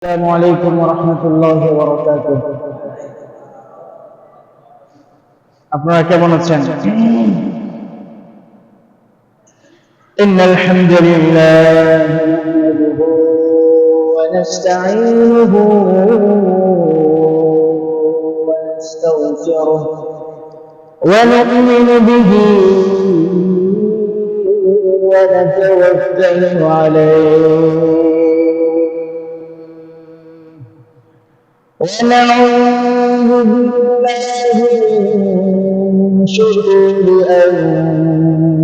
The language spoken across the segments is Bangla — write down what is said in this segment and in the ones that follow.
السلام عليكم ورحمة الله وبركاته. আপনারা কেমন আছেন? إن الحمد لله نحمده ونستعينه ونستغفره ونؤمن به ونتوكل عليه ونعوذ بالله من شرور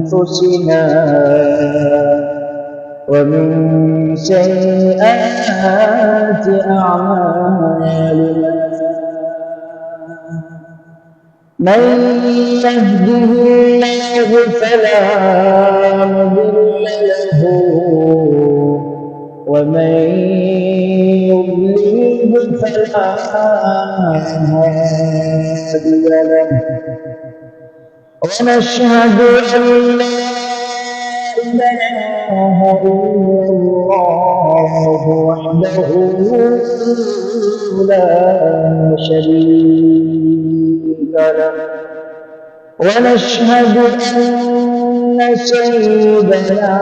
أنفسنا ومن سيئات أعمالنا من يهده الله فلا مضل له ومن يضلل فلا هادي له ونشهد أن لا إله إلا الله وحده لا شريك له ونشهد أن سيدنا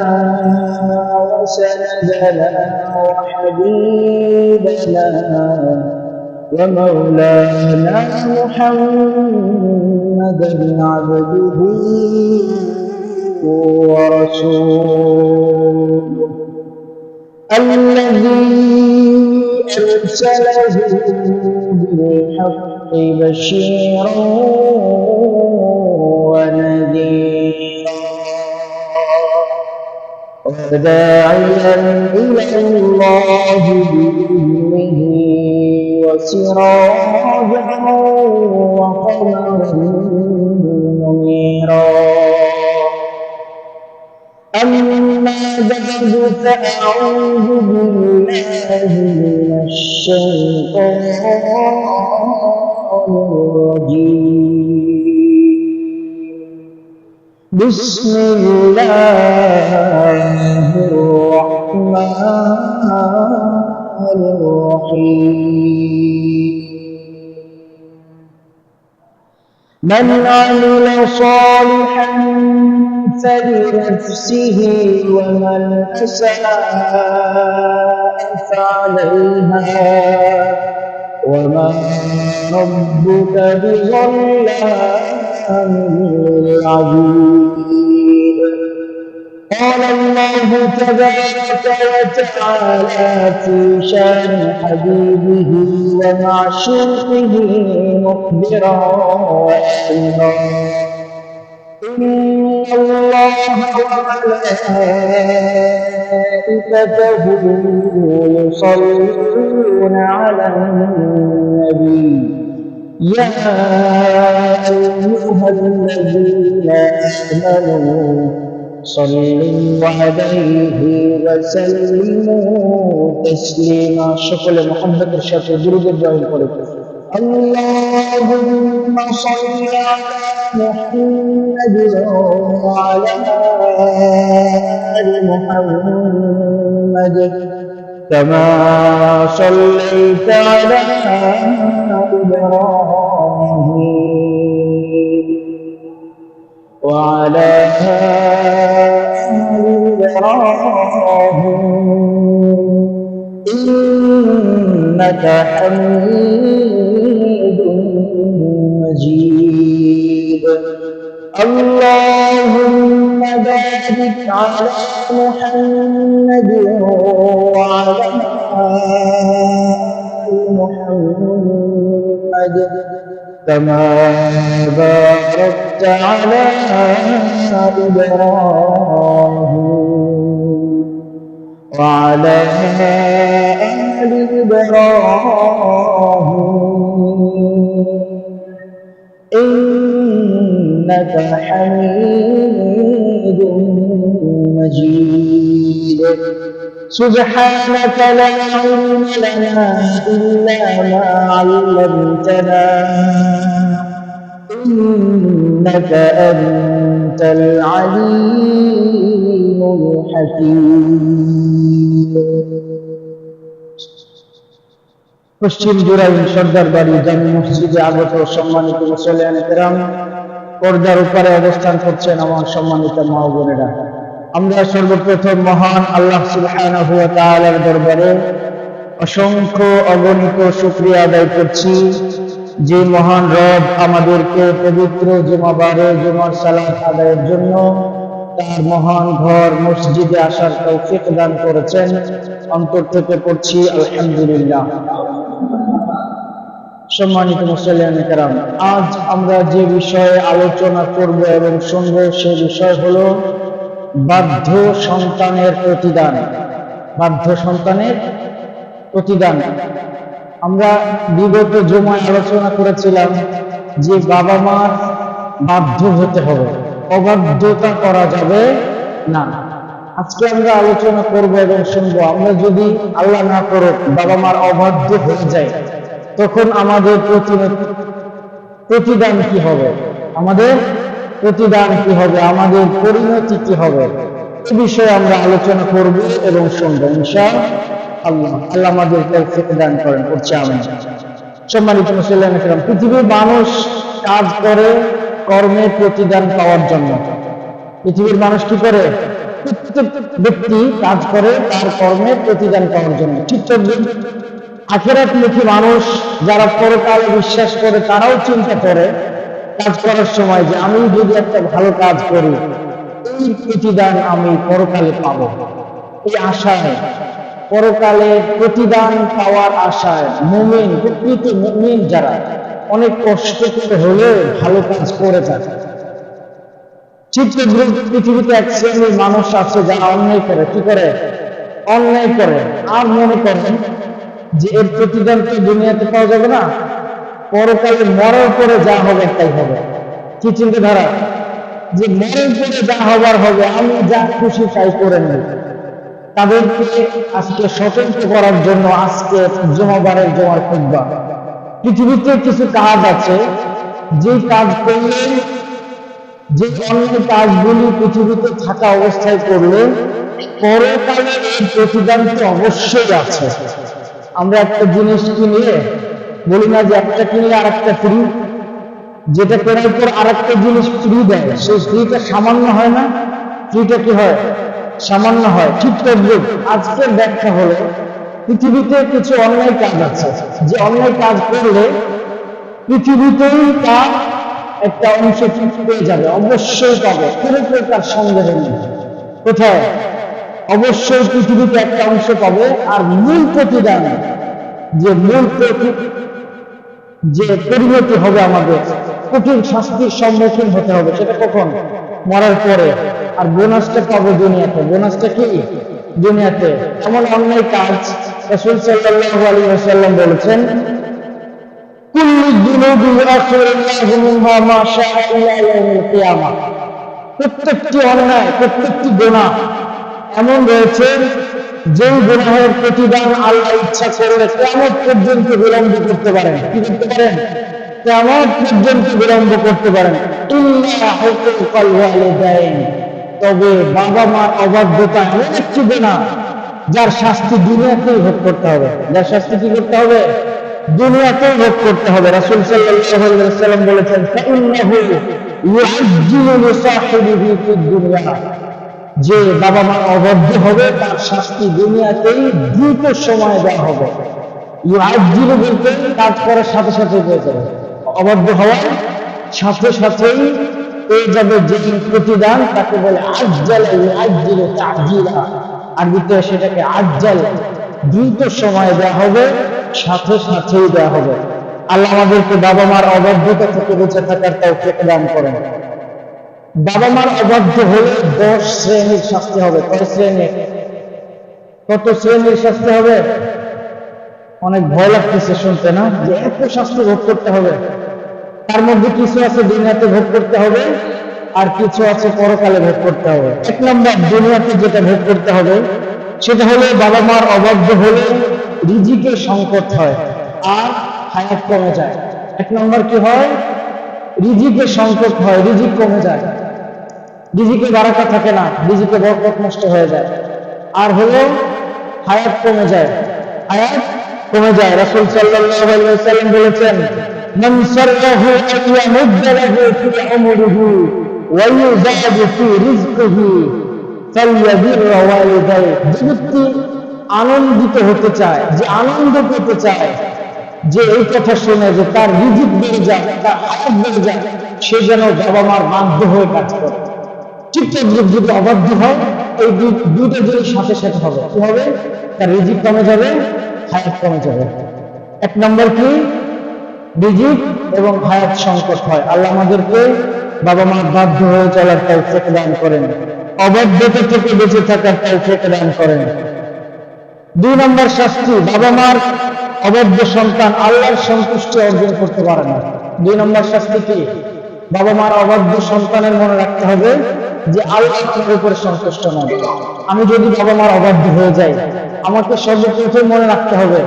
وسندنا وحبيبنا ومولانا محمدا عبده ورسوله الذي أرسله بالحق بشيرا ونذيرا وداعيا إلى الله بإذنه وسراجا وقمرا منيرا أما بعد فأعوذ بالله من الشيطان الرجيم بسم الله الرحمن الرحيم من عمل صالحا فلنفسه ومن أساء فعليها وما ربك بظلام للعبيد قال الله تبارك وتعالى في شان حبيبه ومعشوقه مخبرا وأمرا إن الله وملائكته يصلون على النبي يا أيها الذين آمنوا صلوا عليه وسلموا تسليما সকলে মুহাম্মদের সাথে দুরূদ বর্ণন করে اللهم صل على محمد وعلى آل محمد كما صليت على إبراهيم وعلى آل إبراهيم إنك حميد مجيد اللهم بارك على محمد وعلى آل محمد كما باركت على إبراهيم وعلى آل إبراهيم إنك حميد مجيد سبحانك لا علم لنا إلا ما علمتنا إنك أنت العليم الحكيم পশ্চিম জুরাইন সর্দার বাড়ি জামি মসজিদে আগত সম্মানিত মুসল্লিয়ান কেরাম, পর্দার উপরে অবস্থান করছেন আমার সম্মানিত মা ও বোনেরা। আমরা সর্বপ্রথম মহান আল্লাহ সুবহানাহু ওয়া তাআলার দরবারে অসংখ্য অগণিত শুকরিয়া আদায় করছি, যে মহান রব আমাদেরকে পবিত্র জুমাবারে জুমার সালাত আদায়ের জন্য তার মহান ঘর মসজিদে আসার তৌফিক দান করেছেন। অন্তর থেকে পড়ছি আলহামদুলিল্লাহ। সম্মানিত মুসল্লিয়ান কেরাম, আজ আমরা যে বিষয়ে আলোচনা করব এবং শুনব সে বিষয় হলো বাধ্য সন্তানের প্রতিদান। বাধ্য সন্তানের প্রতিদান। আমরা বিগত জুমায় আলোচনা করেছিলাম যে বাবা মার বাধ্য হতে হবে, অবাধ্যতা করা যাবে না। আজকে আমরা আলোচনা করব এবং শুনবো, আমরা যদি আল্লাহ না করুক বাবা মার অবাধ্য হয়ে যায়, তখন আমাদের প্রতিদান কি হবে, আমাদের প্রতিদান কি হবে, আমাদের পরিণতি কি হবে, এই বিষয়ে আমরা আলোচনা করব এবং শুনবো ইনশাআল্লাহ। আল্লাহ আমাদের তৌফিক দান করেন, করছি আমিন। সম্মানিত মুসল্লিয়ান কেরাম, পৃথিবীর মানুষ কাজ করে কর্মের প্রতিদান পাওয়ার জন্য। পৃথিবীর মানুষ কি করে? প্রত্যেক ব্যক্তি কাজ করে তার কর্মের প্রতিদান পাওয়ার জন্য। ঠিক তদ্রুপ আখিরাতমুখী মানুষ যারা পরকালে বিশ্বাস করে, তারাও চিন্তা করে কাজ করার সময় যে আমি যদি একটা ভালো কাজ করি, এই প্রতিদান আমি পরকালে পাবো। এই আশায়, পরকালে প্রতিদান পাওয়ার আশায় মুমিন, প্রকৃত মুমিন যারা অনেক কষ্ট করে হলে ভালো কাজ করে থাকে। ঠিক পৃথিবীতে এক শ্রেণীর মানুষ আছে যারা অন্যায় করে। কি করে? অন্যায় করে আর মনে করেন যে এর প্রতিদান তো দুনিয়াতে পাওয়া যাবে না, পরকালে মরার পরে যা হবে তাই হবে। কি চিন্তাধারা? যে মরার পরে যা হবার হবে, আমি যা খুশি তাই করে নেব। তাদেরকে আজকে সতর্ক করার জন্য আজকে জুমাবারের জুমার খুতবা। পৃথিবীতে কিছু কাজ আছে, যে কাজ করলে, যে অন্য কাজগুলি পৃথিবীতে থাকা অবস্থায় করলে পরকালে এই প্রতিদান তো অবশ্যই আছে। আমরা একটা জিনিস কিনলে বলি না যে একটা কিনলে আর একটা ফ্রি, যেটা কেনার পর আর একটা জিনিস ফ্রি দেয়, সেই ফ্রিটা সামান্য হয় না? ফ্রিটা কি হয়? সামান্য হয়। ঠিক তদ্রুপ আজকের ব্যাখ্যা হলো, পৃথিবীতে কিছু অন্যায় কাজ আছে, যে অন্যায় কাজ করলে পৃথিবীতেই তার একটা অংশ পেয়ে যাবে, অবশ্যই পাবে, কোনো প্রকার সন্দেহ নেই। কোথায়? অবশ্যই পৃথিবীতে একটা অংশ পাবে। আর মূল প্রতিদান, যে যে পরিণতি হবে, আমাদের কঠিন শাস্তির সম্মুখীন হতে হবে, সেটা কখন? মরার পরে। আর বোনাসটা পাবো দুনিয়াতে। বোনাসটা কি? দুনিয়াতে। এমন অন্যায় কাজ রাসূল সাল্লাল্লাহু আলাইহি ওয়াসাল্লাম বলেছেন, কুল্লু যুনুবি রাসূলুল্লাহি মিনহা মা শাআ ইলা ইয়াউমিল কিয়ামাহ। প্রত্যেকটি অন্যায়, প্রত্যেকটি গুনাহ এমন রয়েছে যে গুনাহের প্রতিদান আল্লাহ ইচ্ছা করলে কিয়ামত পর্যন্ত বিলম্ব করতে পারেন। কি করতে পারেন? কিয়ামত পর্যন্ত বিলম্ব করতে পারেন। ইল্লা হুকুকাল ওয়ালিদাইন, তবে বাবা মার অবাধ্যতা এমন একটি গুনাহ যার শাস্তি দুনিয়াতেই ভোগ করতে হবে। যার শাস্তি কি করতে হবে? দুনিয়াতেই ভোগ করতে হবে। রাসূল সাল্লাল্লাহু আলাইহি ওয়াসাল্লাম বলেছেন, ফাইন্নাহু ইউআজ্জিলু লিসাহিবিহি ফিদ দুনিয়া, যে বাবা মা অবাধ্য হবে তার শাস্তি দুনিয়াতেই দ্রুত সময় দেওয়া হবে। ইউআজ্জিলু বলতে কাজ করার সাথে সাথে পেয়ে যাবে, অবাধ্য হওয়ার সাথে সাথেই পেয়ে যাবে যে প্রতিদান, তাকে বলে আজ্জাল। ইউআজ্জিলু তা'জিলা, আরবিতে সেটাকে আজ্জাল, দ্রুত সময় দেওয়া হবে, সাথে সাথেই দেওয়া হবে। আল্লাহ আমাদেরকে বাবা মার অবাধ্যতা থেকে বেঁচে থাকার তৌফিক দান করেন। বাবা মার অবাধ্য হলে 10 শ্রেণীর শাস্তি হবে। কয় শ্রেণী? কত শ্রেণীর শাস্তি হবে? অনেক ভয় লাগতেছে শুনতে, না? যে এত শাস্তি ভোগ করতে হবে। তার মধ্যে কিছু আছে দুনিয়াতে ভোগ করতে হবে, আর কিছু আছে পরকালে ভোগ করতে হবে। 1 নম্বর, দুনিয়াতে যেটা ভোগ করতে হবে সেটা হলো, বাবা মার অবাধ্য হলে রিজিকের সংকট হয় আর হায়াত কমে যায়। 1 নম্বর কি হয়? রিজিকের সংকট হয়, রিজিক কমে যায়, রিজিকে বারাকা থাকে না, রিজিকে বরকত নষ্ট হয়ে যায়। আর হলো হায়াত কমে যায়, হায়াত কমে যায়। রাসূল সাল্লাল্লাহু আলাইহি ওয়াসাল্লাম বলেছেন, মান সাররাহু আন ইয়ামুদ্দা লাহু ফি উমরিহি ওয়া ইউযাদু ফি রিজকিহি ফালইয়াবির ওয়ালিদাই। যে ব্যক্তি আনন্দিত হতে চায়, যে আনন্দ পেতে চায়, যে এই কথা শুনে যে তার রিজিক বেড়ে যায়, তার হায়াত বেড়ে যায়, সে যেন বাবা মার বাধ্য হয়ে কাজ করে। ঠিকঠাক যদি অবাধ্য হয়, এই দুইটা জিনিস সাথে সাথে হবে। কি হবে? তার রিজিক কমে যাবে, হায়াত কমে যাবে। এক নম্বর কি? রিজিক এবং হায়াত সংকট হয়। আল্লাহ আমাদেরকে বাবা মার বাধ্য হয়ে চলার তৌফিক দান করেন, অবাধ্যতা থেকে বেঁচে থাকার তৌফিক দান করেন। দুই নম্বর শাস্তি, বাবা মার অবাধ্য সন্তান আল্লাহর সন্তুষ্টি অর্জন করতে পারে না। দুই নম্বর শাস্তি কি? বাবা মার অবাধ্য সন্তানের মনে রাখতে হবে যে আল্লাহ আমার উপরে সন্তুষ্ট নয়। আমি যদি বাবা মার অবাধ্য হয়ে যাই, আমাকে সর্বপ্রথম মনে রাখতে হবে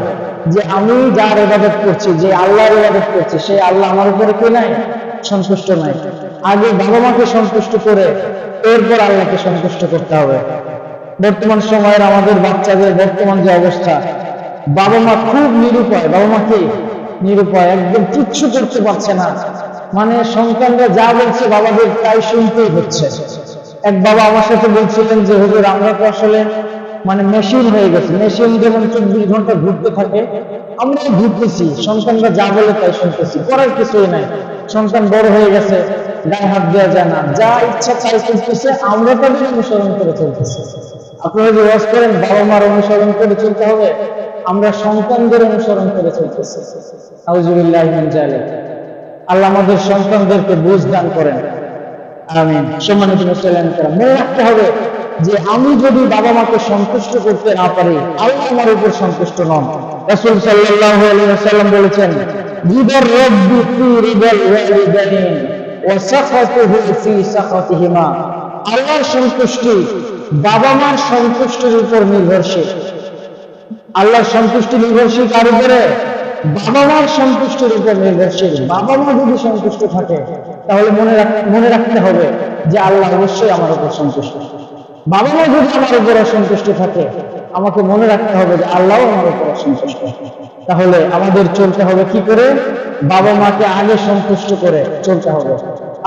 যে আমি যার ইবাদত করছি, যে আল্লাহর ইবাদত করছি, সেই আল্লাহ আমার উপরে কি নাই? সন্তুষ্ট নাই। আগে বাবা মাকে সন্তুষ্ট করে এরপর আল্লাহকে সন্তুষ্ট করতে হবে। বর্তমান সময়ের আমাদের বাচ্চাদের বর্তমান যে অবস্থা, বাবা মা খুব নিরুপায়। বাবা মা কি নিরুপায়, একদম কিচ্ছু করতে পারছে না। মানে সন্তানরা যা বলছে বাবাদের তাই শুনতেই হচ্ছে। এক বাবা আমার সাথে বলছিলেন যে হুজুর, আমরা তো আসলে মানে মেশিন হয়ে গেছে। মেশিন যেমন 24 ঘন্টা ঘুরতে থাকে, আমরা ঘুরতেছি, সন্তানরা যা বলে তাই শুনতেছি, করার কিছুই নাই। সন্তান বড় হয়ে গেছে, গায়ে হাত দেওয়া যায় না, যা ইচ্ছা তাই করতেছে, আমরা তাদের অনুসরণ করে চলতেছি। আপনারা যে ওয়াজ করেন বাবা মার অনুসরণ করে চলতে হবে, আমরা সন্তানদের অনুসরণ করে চলতেছি। আউযুবিল্লাহি মিন যালিক। আল্লাহ আমাদের সন্তানদেরকে বুঝ দান করেন, আমিন। সম্মানিত মুসলিম কেরাম, মনে রাখতে হবে যে আমি যদি বাবা মাকে সন্তুষ্ট করতে না পারি, আল্লাহ আমার উপর সন্তুষ্ট নন। রাসূল সাল্লাল্লাহু আলাইহি ওয়াসাল্লাম বলেছেন, রিদার রাব্বি ফি রিদাল ওয়ালিদাইন ওয়া সাখাতুহু ফি সাখাতিহিমা। আল্লাহর সন্তুষ্টি বাবা মার সন্তুষ্টির উপর নির্ভরশীল। আল্লাহর সন্তুষ্টি নির্ভরশীল কার উপরে? বাবা মার সন্তুষ্টির উপর নির্ভরশীল। বাবা মা যদি সন্তুষ্ট থাকে, তাহলে মনে রাখতে হবে যে আল্লাহ অবশ্যই আমার উপর সন্তুষ্ট। বাবা মা যদি আমার উপর অসন্তুষ্ট থাকে, আমাকে মনে রাখতে হবে যে আল্লাহ আমার উপর অসন্তুষ্ট। তাহলে আমাদের চলতে হবে কি করে? বাবা মাকে আগে সন্তুষ্ট করে চলতে হবে।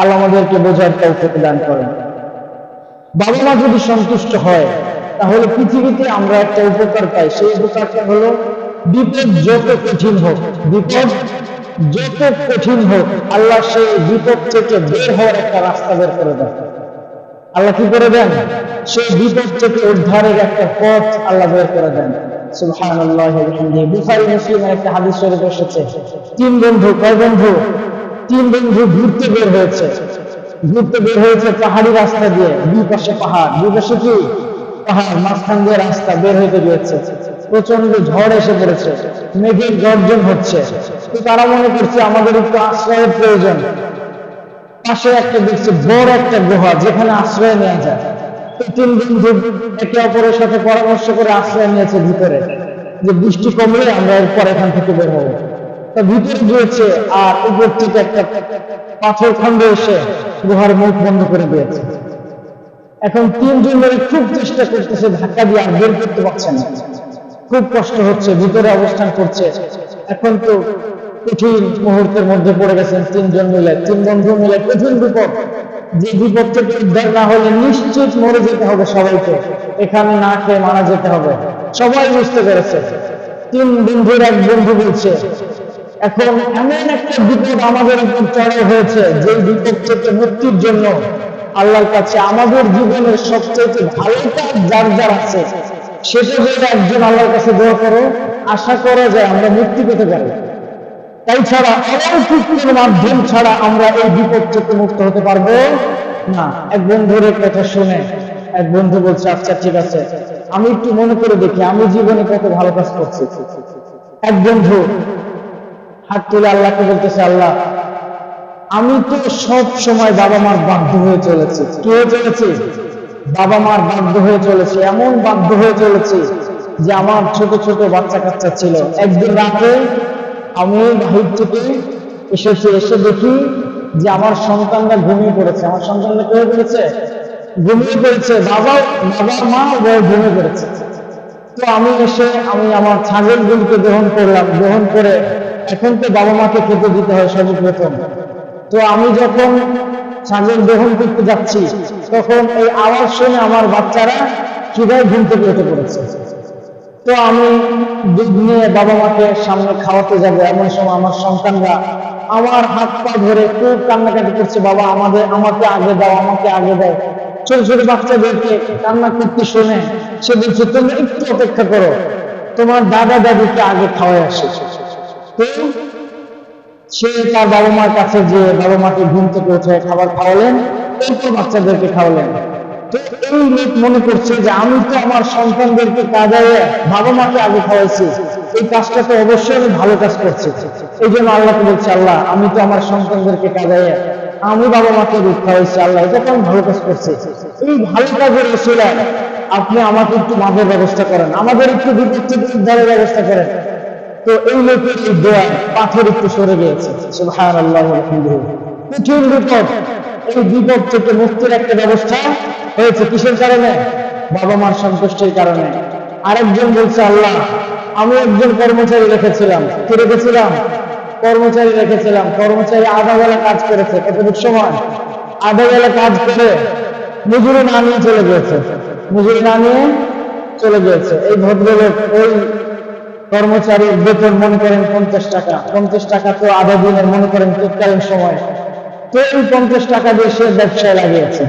আল্লাহ আমাদেরকে বোঝার তৌফিক দান করেন। বাবা মা যদি সন্তুষ্ট হয়, তাহলে পৃথিবীতে আমরা একটা উপকার পাই। সেই উপকারটা হলো, বিপদ যত কঠিন হোক, বিপদ যত কঠিন হোক, আল্লাহ সেই বিপদ থেকে বের হওয়ার একটা রাস্তা বের করে দেন। আল্লাহ কি করে দেন? সেই বিপদ থেকে উদ্ধারের একটা পথ আল্লাহ বের করে দেন। সুবহানাল্লাহি ওয়া বিহামদিহি। বুখারী মুসলিমের একটা হাদিস শরীফ এসেছে, তিন বন্ধু, কয় বন্ধু? তিন বন্ধু ঘুরতে বের হয়েছে। ঘুরতে বের হয়েছে পাহাড়ি রাস্তা দিয়ে, দুই পাশে পাহাড়, দুই পাশে কি পাহাড়, মাঝখান দিয়ে রাস্তা বের হতে গিয়েছে। প্রচন্ড ঝড় এসে পড়েছে, মেঘের গর্জন হচ্ছে। তো তারা মনে করছে আমাদের একটু আশ্রয়ের প্রয়োজন। পাশে একটা দেখছে বড় একটা গুহা, যেখানে আশ্রয় নেওয়া যায়। তো তিন বন্ধু একে অপরের সাথে পরামর্শ করে আশ্রয় নিয়েছে ভিতরে, যে বৃষ্টি কমলে আমরা এরপর এখান থেকে বের হবো। তা ভিতরে গিয়েছে, আর উপর থেকে একটা পাথর খন্ড এসে গুহার মুখ বন্ধ করে দিয়েছে। এখন তিনজন মিলে খুব চেষ্টা করতেছে ধাক্কা দিয়ে, আর বের করতে পারছে না। খুব কষ্ট হচ্ছে, ভিতরে অবস্থান করছে। এখন তো কঠিন মুহূর্তের মধ্যে পড়ে গেছেন তিনজন মিলে, তিন বন্ধু মিলে। কঠিন বিপদ, যে বিপদ থেকে উদ্ধার না হলে নিশ্চিত মরে যেতে হবে সবাইকে, এখানে না খেয়ে মারা যেতে হবে। সবাই বুঝতে পেরেছে। তিন বন্ধুর এক বন্ধু বলছে, এখন এমন একটা বিপদ আমাদের উপর চড়াই হয়েছে, যে বিপদ থেকে মুক্তির জন্য আল্লাহর কাছে আমাদের জীবনের সবচেয়ে ভালো কাজ যার যার আছে, সেটা যদি একজন আল্লাহর কাছে দোয়া করো, আশা করা যায় আমরা মুক্তি পেতে পারি। তাই ছাড়া অলৌকিকের মাধ্যম ছাড়া আমরা এই বিপদ থেকে মুক্ত হতে পারবো না। এক বন্ধুর কথা শুনে এক বন্ধু বলছে, আচ্ছা ঠিক আছে, আমি একটু মনে করে দেখি আমি জীবনে কত ভালো কাজ করছি। এক বন্ধু হাত তুলে আল্লাহকে বলতেছে, আল্লাহ, আমি তো সব সময় বাবা মার বাধ্য হয়ে চলেছি। কি হয়ে চলেছি? বাবা মার বাধ্য হয়ে চলেছি। এমন বাধ্য হয়ে চলেছি যে আমার ছোট ছোট বাচ্চা কাচ্চা ছিল। একদিন রাতে আমি বাহির থেকে এসেছি, এসে দেখি যে আমার সন্তানরা ঘুমিয়ে পড়েছে। আমার সন্তানরা কি হয়ে পড়েছে? ঘুমিয়ে পড়েছে। বাবা মা ঘুমিয়ে পড়েছে। তো তো আমি এসে আমি আমার ছাগলগুলিকে দহন করলাম, দহন করে এখন তো বাবা মাকে খেতে দিতে হয় সর্বপ্রথম। তো আমি যখন ছাগল দহন করতে যাচ্ছি তখন এই আওয়াজ শুনে আমার বাচ্চারা খিদায় ঘুম থেকে উঠে পড়েছে। তো আমি দুধ নিয়ে বাবা মাকে সামনে খাওয়াতে যাব, এমন সময় আমার সন্তানরা আমার হাত পা ধরে খুব কান্নাকাটি করছে, বাবা আমাকে আগে দাও, আমাকে আগে দাও। ছোট ছোট বাচ্চাদেরকে কান্না করতে শুনে সে বলছে, তুমি একটু অপেক্ষা করো, তোমার দাদা দাদিকে আগে খাওয়াই আসে। তো সে তার বাবা মার কাছে যে বাবা মাকে ঘুম থেকে উঠে খাবার খাওয়ালেন, এরপর বাচ্চাদেরকে খাওয়ালেন। তো এই লোক মনে করছে যে আমি তো আমার সন্তানদেরকে কাঁদাইয়ে বাবা মাকে আগে খাওয়াইছি, এই কাজটা তো অবশ্যই আমি ভালো কাজ করছি। এই জন্য আল্লাহকে বলছে, আল্লাহ আমি তো আমার সন্তানদেরকে কাঁদাইয়ে আমি বাবা মাকে দুধ খাওয়াইছি, আল্লাহ এটা তো আমি ভালো কাজ করছি। এই ভালো কাজের উসিলায় আপনি আমাকে একটু মাঝের ব্যবস্থা করেন, আমাদের একটু বিপদ থেকে উদ্ধারের ব্যবস্থা করেন। তো এই লোকের এই দোয়া পাথর একটু সরে গিয়েছে। সুবহানাল্লাহ ওয়া বিহামদিহি। কঠিন বিপদ, এই বিপদ থেকে মুক্তির একটা ব্যবস্থা হয়েছে। কিসের কারণে? বাবা মার সন্তুষ্টির কারণে। আরেকজন বলছে, আল্লাহ আমি একজন কর্মচারী রেখেছিলাম। কি রেখেছিলাম? কর্মচারী রেখেছিলাম। কর্মচারী আধা বেলা কাজ করেছে। কতটুক সময়? আধা বেলা কাজ করে মজুরি না নিয়ে চলে গিয়েছে। মজুরি না নিয়ে চলে গিয়েছে। এই ভদ্রলোক ওই কর্মচারীর বেতন মনে করেন 50 টাকা। 50 টাকা তো আধা দিনের মনে করেন তৎকালীন সময়। তো এই 50 টাকা দিয়ে সে ব্যবসায় লাগিয়েছে।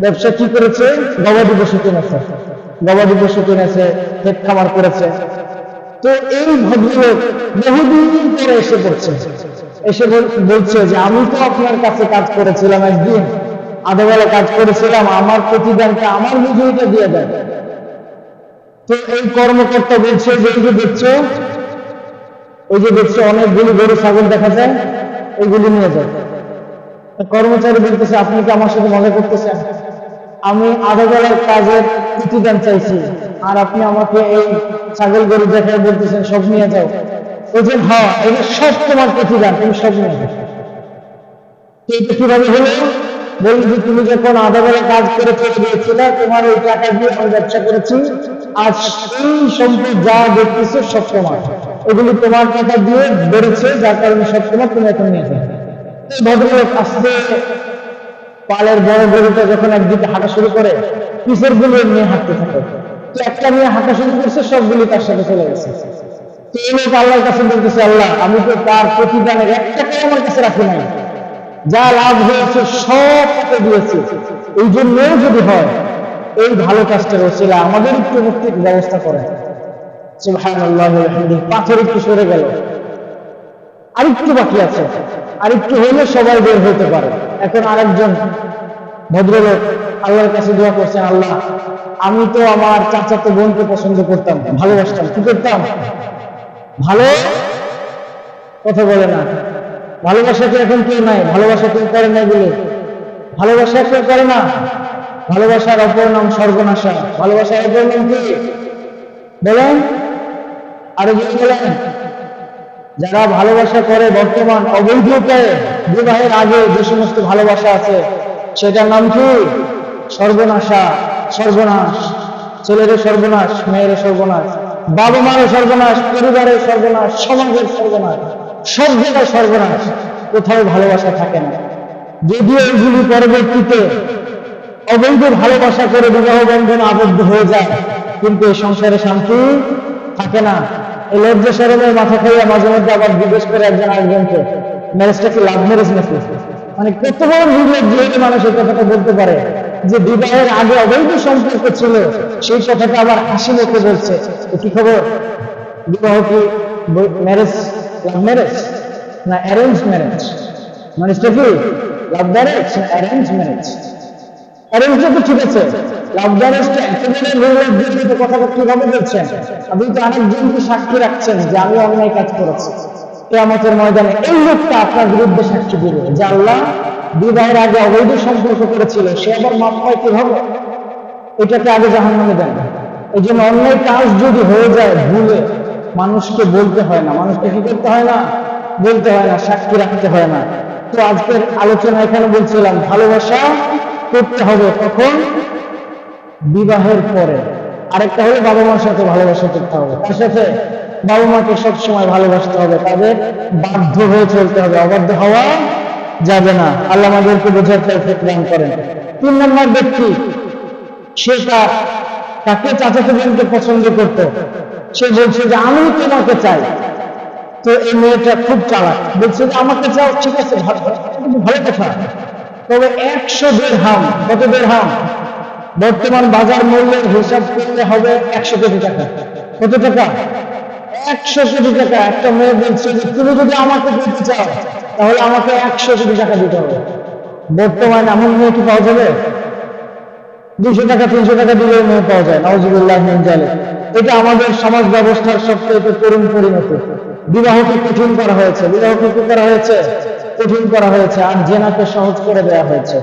ব্যবসা কি করেছে? গবাদি পশু কিনেছে, গবাদি পশু কিনেছে, ক্ষেত খামার করেছে। তো এই ভদ্রলোক বহুদিন পরে এসে পড়ছে, এসে বলছে যে আমি তো আপনার কাছে কাজ করেছিলাম, একদিন আধা বেলা কাজ করেছিলাম, আমার প্রতিদানটা আমার মজুরিটা দিয়ে দেন। তো এই কর্মকর্তা বলছে যে এই যে দেখছো, ওই যে দেখছো অনেকগুলি গরু ছাগল দেখা যায়, এইগুলি নিয়ে যায়। কর্মচারী বলতেছে, আপনি কি আমার সাথে মজা করতেছেন? আমি আধা বেলার কাজের প্রতিদান চাইছি, আর আপনি আমাকে এই ছাগল গরু দেখায় বলতেছেন সব নিয়ে যাও। বলছেন, হ্যাঁ এটা সব তোমার প্রতিদান, তুমি সব নিয়ে যাও। এটা কিভাবে হলো? বললি যে তুমি যখন আধা বেলা কাজ করে চলে গিয়েছিলে, তোমার ওই টাকা দিয়ে আমি ব্যবসা করেছি, আর এই সম্পদ যা দেখতেছো সব তোমার, এগুলি তোমার টাকা দিয়ে বেড়েছে, যার কারণে সব তোমার, তুমি এখন নিয়ে যাও। এই ভদ্রলোক আস্তে পালের বড় গরুটা যখন একদিকে হাঁটা শুরু করে, পিছের গুলো নিয়ে হাঁটতে থাকে। তো একটা নিয়ে হাঁটা শুরু করছে, সবগুলি তার সাথে চলে গেছে। তো এই লোক আল্লাহর কাছে বলতেছে, আল্লাহ আমি তো তার প্রতিদানের একটা টাকা আমার কাছে রাখি নাই, যা লাভ হয়েছে সব তাকে দিয়েছে। এই জন্য যদি হয় এই ভালো কাজটা রসিলা আমাদের একটু মুক্তির ব্যবস্থা করে। সুবহানাল্লাহ ওয়া বিহামদিহি। পাথর একটু সরে গেল, আরেকটু বাকি আছে, আরেকটু হইলে সবাই বের হতে পারে। এখন আরেকজন ভদ্রলোক আল্লাহর কাছে দোয়া করছেন, আল্লাহ আমি তো আমার চাচাতো বোনকে পছন্দ করতাম, ভালোবাসতাম। কি করতাম? ভালো কথা বলে না, ভালোবাসা কি এখন কেউ নাই? ভালোবাসা কেউ করে নাই বলে ভালোবাসা কেউ করে না। ভালোবাসার অপর নাম সর্বনাশা। ভালোবাসার অপর নাম কি বলেন? আরো যদি বলেন। যারা ভালোবাসা করে বর্তমান অবৈধ উপায়ে, বিবাহের আগে যে সমস্ত ভালোবাসা আছে, সেটার নাম কি? সর্বনাশা, সর্বনাশ। ছেলেরও সর্বনাশ, মেয়েরও সর্বনাশ, বাবা মারও সর্বনাশ, পরিবারের সর্বনাশ, সমাজের সর্বনাশ, সব জায়গায় সর্বনাশ। কোথাও ভালোবাসা থাকে না। যদিও এগুলি পরবর্তীতে অবৈধ ভালোবাসা করে বিবাহ বন্ধন আবদ্ধ হয়ে যায়, কিন্তু এই সংসারে শান্তি থাকে না। এই লজ্জা শরমের মাথা খাইয়া মাঝে মধ্যে আবার জিজ্ঞেস করে একজন আরেকজনকে, ম্যারেজটা কি লাভ ম্যারেজ নাকি? মানে কত বড় নির্লজ্জ মানুষ এই কথাটা বলতে পারে যে বিবাহের আগে অবৈধ সম্পর্ক ছিল, সেই কথাটা আবার হাসি মুখে বলছে। কি খবর? বিবাহ কি ম্যারেজ লাভ ম্যারেজ না অ্যারেঞ্জ ম্যারেজ? ম্যারেজটা কি লাভ ম্যারেজ না অ্যারেঞ্জ ম্যারেজ? অ্যারেঞ্জটা তো ঠিক আছে, লাভ ম্যারেজটা একেবারে নির্লজ্জ কথাটা কিভাবে বলছেন? আপনি তো আরেকজনকে সাক্ষী রাখছেন যে আমি অন্যায় কাজ করেছি। কিয়ামতের ময়দানে এই লোকটা আপনার বিরুদ্ধে সাক্ষী দিবে যে আল্লাহ বিবাহের আগে অবৈধ সম্পর্ক করেছিল, সে আবার মাপ পায় কিভাবে? এটাকে আগে জাহান্নামে দেন। এই জন্য অন্যায় কাজ যদি হয়ে যায় ভুলে, মানুষকে বলতে হয় না। মানুষকে কি করতে হয় না? বলতে হয় না, সাক্ষী রাখতে হয় না। তো আজকের আলোচনা এখানে বলছিলাম, ভালোবাসা করতে হবে কখন? বিবাহের পরে। আরেকটা হলো বাবা মার সাথে ভালোবাসা করতে হবে। তার সাথে বাবা মাকে সবসময় ভালোবাসতে হবে, তাদের বাধ্য হয়ে চলতে হবে, অবাধ্য হওয়া যাবে না। আল্লাহ আমাদেরকে বোঝার তৌফিক দান করেন। 3 নম্বর ব্যক্তি, সে তাকে চাচাতো বোনকে পছন্দ করত, সে বলছে যে আমি তোমাকে চাই। তো এই মেয়েটা খুব চালাক, বলছে যে আমাকে চাও, ঠিক আছে, ভালো কথা, তবে 100 দিরহাম, কত দিরহাম? বর্তমান বাজার মূল্যের হিসাব করলে হবে 100 কোটি টাকা। কত টাকা? 100 কোটি টাকা। একটা মেয়ে বলছে যে তুমি যদি আমাকে দিতে চাও তাহলে আমাকে 100 কোটি টাকা দিতে হবে। বর্তমানে এমন মেয়ে কি পাওয়া যাবে? 200 টাকা 300 টাকা দিলেও মেয়ে পাওয়া যায়, নাউজুবিল্লাহ মিন জালিক। এটা আমাদের সমাজ ব্যবস্থার সবচেয়ে করুণ পরিণতি। বিবাহকে কঠিন করা হয়েছে, বিবাহকে কি করা হয়েছে? কঠিন করা হয়েছে, আর জেনাকে সহজ করে দেওয়া হয়েছে।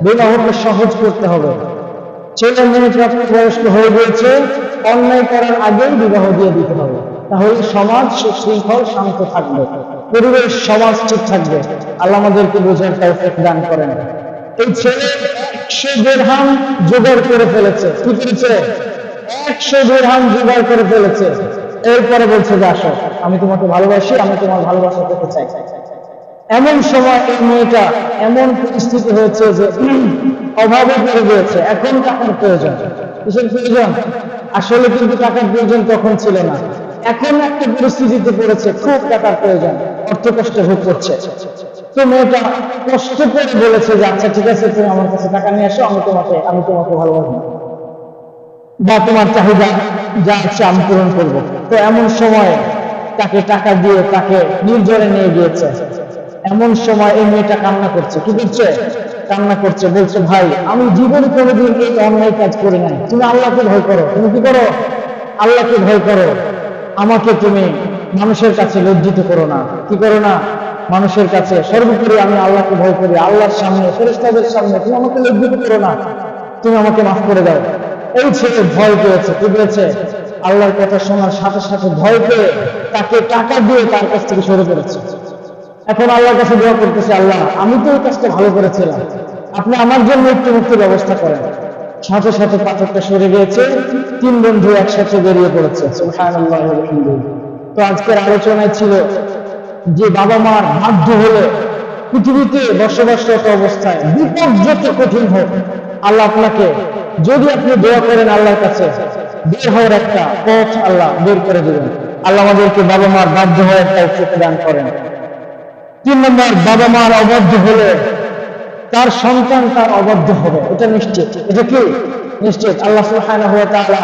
বিবাহকে সহজ করতে হবে। ছেলে মেয়ে প্রাপ্তবয়স্ক হয়ে গিয়েছে, অন্যায় করার আগেই বিবাহ দিয়ে দিতে হবে, তাহলে সমাজ সুশৃঙ্খল শান্ত থাকবে, পরিবেশ সমাজ ঠিক থাকবে। আল্লাহ আমাদেরকে বোঝার তৌফিক দান করেন। এই ছেলে 100 দিরহাম জোগাড় করে ফেলেছে। কি করেছে? 100 দিরহাম জোগাড় করে ফেলেছে। এরপরে বলছে যে আসো, আমি তোমাকে ভালোবাসি, আমি তোমার ভালোবাসা পেতে চাই। এমন সময় এই মেয়েটা, এমন পরিস্থিতি হয়েছে যে অভাবে পড়ে গিয়েছে, এখন টাকার প্রয়োজন। কিসের প্রয়োজন? আসলে কিন্তু টাকার প্রয়োজন তখন ছিল না, এখন একটা পরিস্থিতিতে পড়েছে, খুব টাকার প্রয়োজন, অর্থ কষ্ট ভোগ করছে। তো মেয়েটা কষ্ট করে বলেছে যে আচ্ছা ঠিক আছে, তুমি আমার কাছে টাকা নিয়ে আসো, আমি তোমাকে ভালোবাসবো, বা তোমার চাহিদা যা আছে আমি পূরণ করবো। তো এমন সময় তাকে টাকা দিয়ে তাকে নির্জনে নিয়ে গিয়েছে। এমন সময় এই মেয়েটা কান্না করছে। কি করছে? কান্না করছে, বলছে ভাই আমি জীবনে কোনোদিন এই অন্যায় কাজ করি নাই, তুমি আল্লাহকে ভয় করো। তুমি কি করো? আল্লাহকে ভয় করো। আমাকে তুমি মানুষের কাছে লজ্জিত করো না। কি করো না? মানুষের কাছে। সর্বোপরি আমি আল্লাহকে ভয় করি, আল্লাহর সামনে, ফেরেশতাদের সামনে তুমি আমাকে লজ্জিত করো না, তুমি আমাকে মাফ করে দাও। এই ছেলে ভয় পেয়েছে। কি পেয়েছে? আল্লাহর কথা শোনার সাথে সাথে ভয় পেয়ে তাকে টাকা দিয়ে তার কাছ থেকে সরে পড়েছে। এখন আল্লাহর কাছে দোয়া করতেছে, আল্লাহ আমি তো এই কাজটা ভালো করেছিলাম, আপনি আমার জন্য একটু মুক্তির ব্যবস্থা করেন। সাথে সাথে পাথরটা সরে গিয়েছে, 3 বন্ধু একসাথে বেরিয়ে পড়েছে। সুবহানাল্লাহ ওয়া বিহামদিহি। তো আজকের আলোচনায় ছিল যে বাবা মার বাধ্য হলে পৃথিবীতে বসবাসরত অবস্থায় বিপদ যত কঠিন হোক, আল্লাহ আপনাকে, যদি আপনি দোয়া করেন আল্লাহর কাছে, বের হওয়ার একটা পথ আল্লাহ বের করে দেবেন। আল্লাহ আমাদেরকে বাবা মার বাধ্য হওয়ার তৌফিক দান করেন। 3 নম্বর, বাবা মার অবাধ্য হলে তার সন্তান তার অবাধ্য হবে, এটা নিশ্চিত। এটা কি নিশ্চিত? আল্লাহ সুবহানাহু ওয়া তাআলা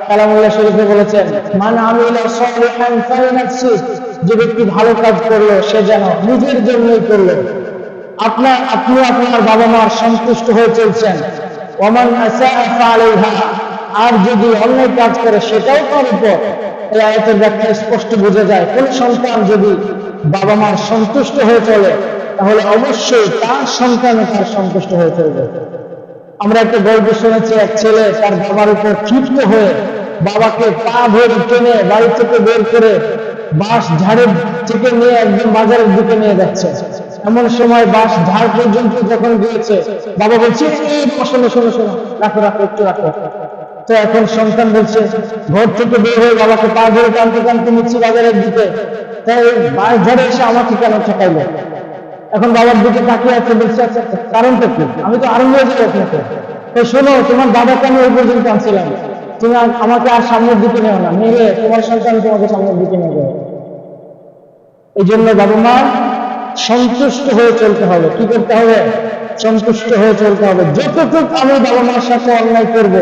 কালামুল্লাহ শরীফে বলেছেন, মান আমিলা সালিহান ফালিনাফসি, যে ব্যক্তি ভালো কাজ করলো সে যেন নিজের জন্যই করলো। আপনি আপনার বাবা মার সন্তুষ্ট হয়ে চলছেন। ওমান আসাআ ফাআলাইহা, আর যদি অন্যায় কাজ করে সেটাও তার উপর। এই আয়াতের ব্যাখ্যা স্পষ্ট বোঝা যায়, কোন সন্তান যদি বাবা মার সন্তুষ্ট হয়ে চলে তাহলে অবশ্যই তার সন্তানও তার সন্তুষ্ট হয়ে চলবে। আমরা একটা গল্প শুনেছি, এক ছেলে তার বাবার উপর ক্ষিপ্ত হয়ে বাবাকে পা ধরে টেনে বাড়ি থেকে বের করে বাঁশ ঝাড়ের থেকে নিয়ে একদম বাজারের দিকে নিয়ে যাচ্ছে। এমন সময় বাঁশ ঝাড় পর্যন্ত যখন গিয়েছে, বাবা বলছে শোনো শোনো শোনো, রাখো রাখো, একটু রাখো। তো এখন সন্তান বলছে, ঘর থেকে বের হয়ে বাবাকে পা ধরে টানতে টানতে নিচ্ছি বাজারের দিকে, তাই বাঁশ ঝাড়ে এসে আমাকে কেন ঠেকাইলো? এখন বাবার দিকে তাকিয়ে আছে, বলছে আচ্ছা কারণটা কি? আমি তো আরম্ভ হয়ে যাবো আপনাকে। তো শোনো, তোমার দাদাকে আমি ওই পর্যন্ত আনছিলাম, তুমি আমাকে আর সামনের দিকে নেও না, নিলে তোমার সন্তান তোমাকে সামনের দিকে নিয়ে যাবে। এই জন্য বাবা মা সন্তুষ্ট হয়ে চলতে হবে। কি করতে হবে? সন্তুষ্ট হয়ে চলতে হবে। যতটুকু আমি বাবা মার সাথে অন্যায় করব,